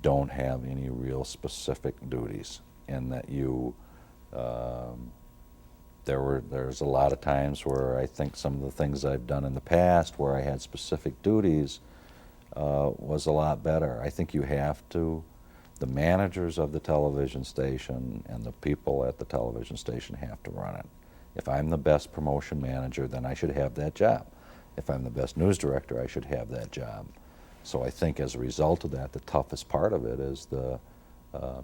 don't have any real specific duties, and that there's a lot of times where I think some of the things I've done in the past where I had specific duties was a lot better. I think the managers of the television station and the people at the television station have to run it. If I'm the best promotion manager, then I should have that job. If I'm the best news director, I should have that job. So I think as a result of that, the toughest part of it is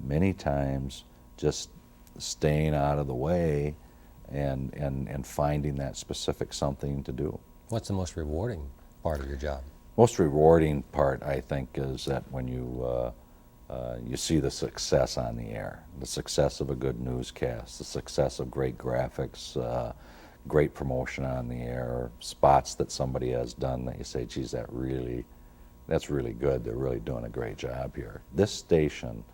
many times just staying out of the way and finding that specific something to do. What's the most rewarding part of your job? Most rewarding part, I think, is that when you see the success on the air, the success of a good newscast, the success of great graphics, great promotion on the air, spots that somebody has done that you say, geez, that's really good. They're really doing a great job here. This station,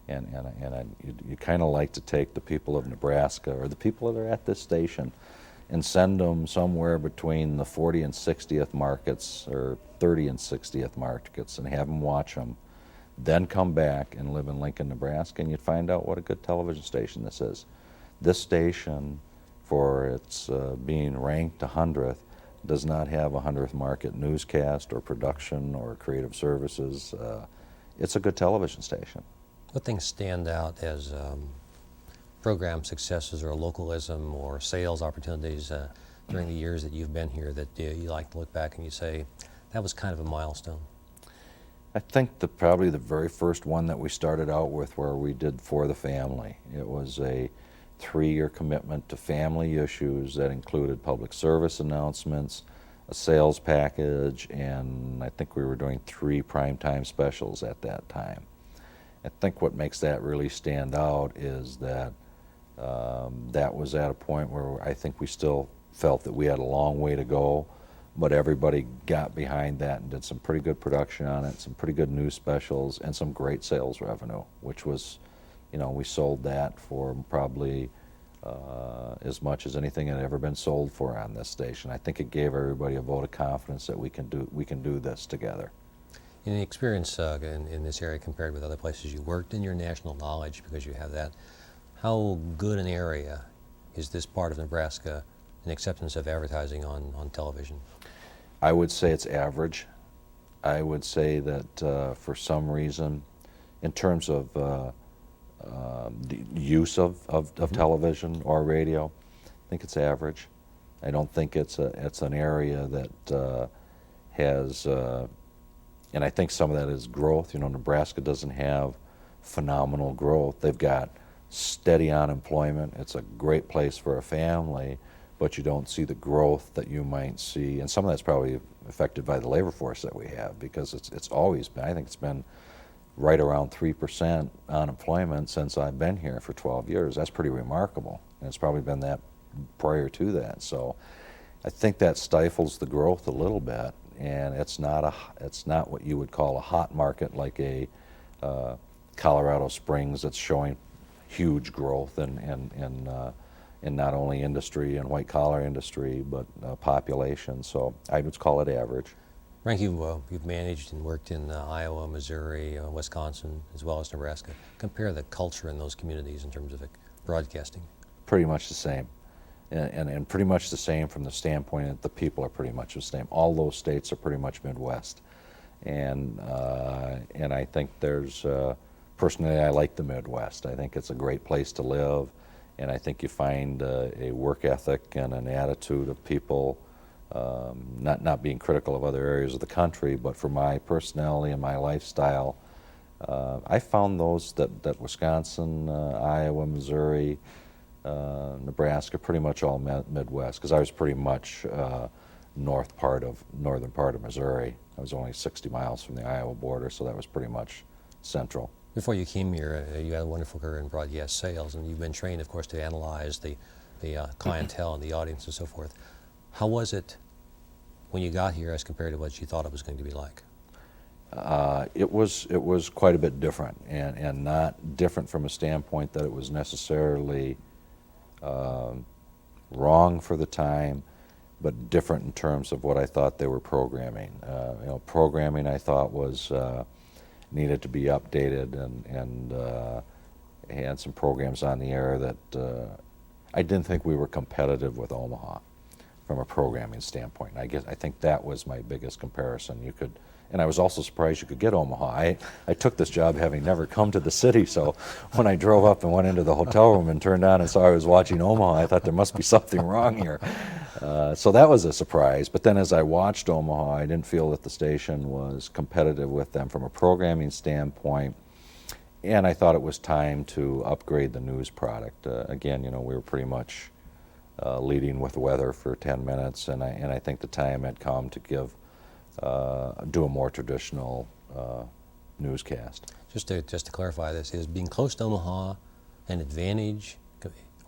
you kind of like to take the people of Nebraska or the people that are at this station and send them somewhere between the 40 and 60th markets or 30 and 60th markets and have them watch them, then come back and live in Lincoln, Nebraska, and you'd find out what a good television station this is. This station, for its being ranked 100th, does not have a 100th market newscast or production or creative services. It's a good television station. What things stand out as program successes or localism or sales opportunities during the years that you've been here that you like to look back and you say, that was kind of a milestone? I think probably the very first one that we started out with where we did For the Family. It was a 3-year commitment to family issues that included public service announcements, a sales package, and I think we were doing 3 primetime specials at that time. I think what makes that really stand out is that that was at a point where I think we still felt that we had a long way to go, but everybody got behind that and did some pretty good production on it, some pretty good news specials, and some great sales revenue, which was, we sold that for probably as much as anything had ever been sold for on this station. I think it gave everybody a vote of confidence that we can do this together. In the experience in this area compared with other places you worked, in your national knowledge, because you have that, how good an area is this part of Nebraska in acceptance of advertising on television? I would say it's average. I would say that for some reason, in terms of the use of television or radio, I think it's average. I don't think it's an area that has, and I think some of that is growth. Nebraska doesn't have phenomenal growth. They've got steady unemployment. It's a great place for a family, but you don't see the growth that you might see, and some of that's probably affected by the labor force that we have, because it's always been, I think it's been right around 3% unemployment since I've been here for 12 years. That's pretty remarkable, and it's probably been that prior to that. So I think that stifles the growth a little bit, and it's not what you would call a hot market like a Colorado Springs that's showing huge growth in not only industry and white collar industry, but population. So I would call it average. Frank, you've managed and worked in Iowa, Missouri, Wisconsin, as well as Nebraska. Compare the culture in those communities in terms of broadcasting. Pretty much the same, and pretty much the same from the standpoint that the people are pretty much the same. All those states are pretty much Midwest, and I think personally, I like the Midwest. I think it's a great place to live, and I think you find a work ethic and an attitude of people. Not being critical of other areas of the country, but for my personality and my lifestyle, I found those that Wisconsin, Iowa, Missouri, Nebraska, pretty much all Midwest, because I was pretty much northern part of Missouri. I was only 60 miles from the Iowa border, so that was pretty much central. Before you came here, you had a wonderful career in broadcast sales, and you've been trained, of course, to analyze the clientele and the audience and so forth. How was it when you got here as compared to what you thought it was going to be like? It was quite a bit different, and not different from a standpoint that it was necessarily wrong for the time, but different in terms of what I thought they were programming. Programming I thought was needed to be updated, and had some programs on the air that I didn't think we were competitive with Omaha from a programming standpoint. I think that was my biggest comparison. And I was also surprised you could get Omaha. I took this job having never come to the city, so when I drove up and went into the hotel room and turned on and saw I was watching Omaha, I thought there must be something wrong here. So that was a surprise. But then as I watched Omaha, I didn't feel that the station was competitive with them from a programming standpoint, and I thought it was time to upgrade the news product. Again, we were pretty much leading with weather for 10 minutes, and I think the time had come to do a more traditional newscast. Just to clarify this, is being close to Omaha an advantage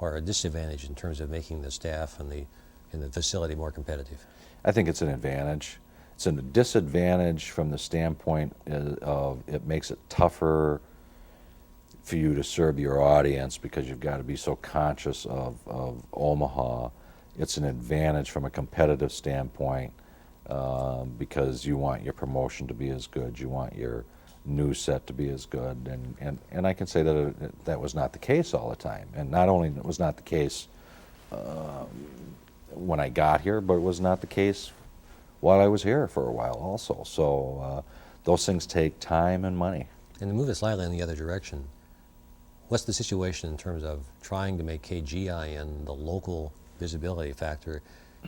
or a disadvantage in terms of making the staff and the facility more competitive? I think it's an advantage. It's a disadvantage from the standpoint of it makes it tougher for you to serve your audience because you've got to be so conscious of Omaha. It's an advantage from a competitive standpoint because you want your promotion to be as good, you want your news set to be as good, and I can say that that was not the case all the time. And not only was not the case when I got here, but it was not the case while I was here for a while also. So those things take time and money. And to move it slightly in the other direction, what's the situation in terms of trying to make KGIN the local visibility factor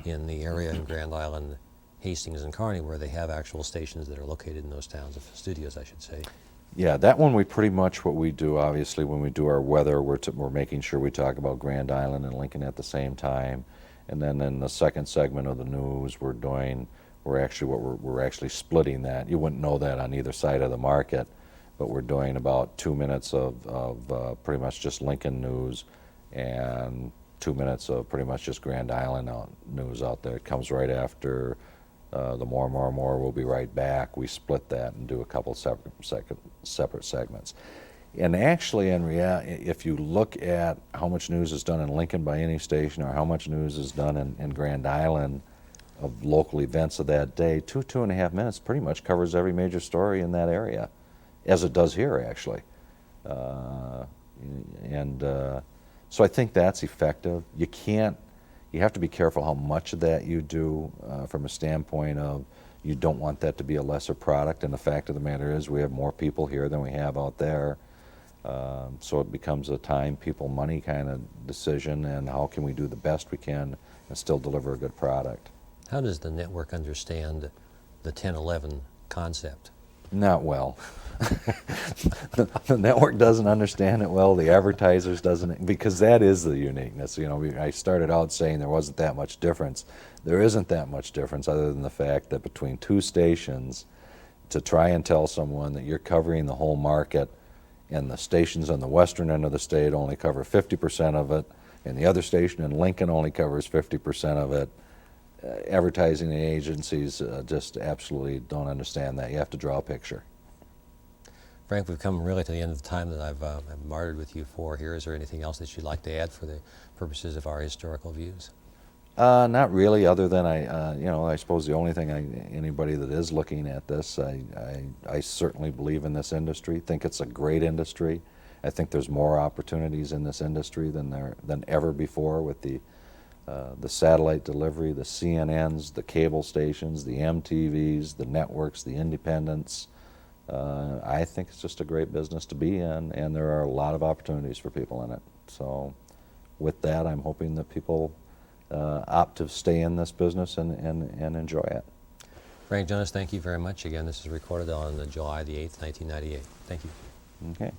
in the area in Grand Island, Hastings, and Kearney, where they have actual stations that are located in those towns, studios, I should say? Yeah, that one what we do, obviously, when we do our weather, we're making sure we talk about Grand Island and Lincoln at the same time. And then in the second segment of the news, we're actually splitting that. You wouldn't know that on either side of the market, but we're doing about 2 minutes of pretty much just Lincoln news and 2 minutes of pretty much just Grand Island news out there. It comes right after the more. We'll be right back. We split that and do a couple separate segments. And actually, in reality, if you look at how much news is done in Lincoln by any station or how much news is done in Grand Island of local events of that day, 2.5 minutes pretty much covers every major story in that area, as it does here, actually. So I think that's effective. You have to be careful how much of that you do from a standpoint of you don't want that to be a lesser product, and the fact of the matter is we have more people here than we have out there. So it becomes a time, people, money kind of decision, and how can we do the best we can and still deliver a good product. How does the network understand the 10-11 concept? Not well. The network doesn't understand it well. The advertisers doesn't, because that is the uniqueness. I started out saying there wasn't that much difference. There isn't that much difference other than the fact that between two stations, to try and tell someone that you're covering the whole market and the stations on the western end of the state only cover 50% of it, and the other station in Lincoln only covers 50% of it, advertising agencies just absolutely don't understand that. You have to draw a picture. Frank, we've come really to the end of the time that I've martyred with you for here. Is there anything else that you'd like to add for the purposes of our historical views? Not really, other than I suppose the only thing anybody that is looking at this, I certainly believe in this industry. Think it's a great industry. I think there's more opportunities in this industry than ever before with the satellite delivery, the CNNs, the cable stations, the MTVs, the networks, the independents. I think it's just a great business to be in, and there are a lot of opportunities for people in it. So with that, I'm hoping that people opt to stay in this business and enjoy it. Frank, Jonas, thank you very much. Again, this is recorded on July the 8th, 1998. Thank you. Okay.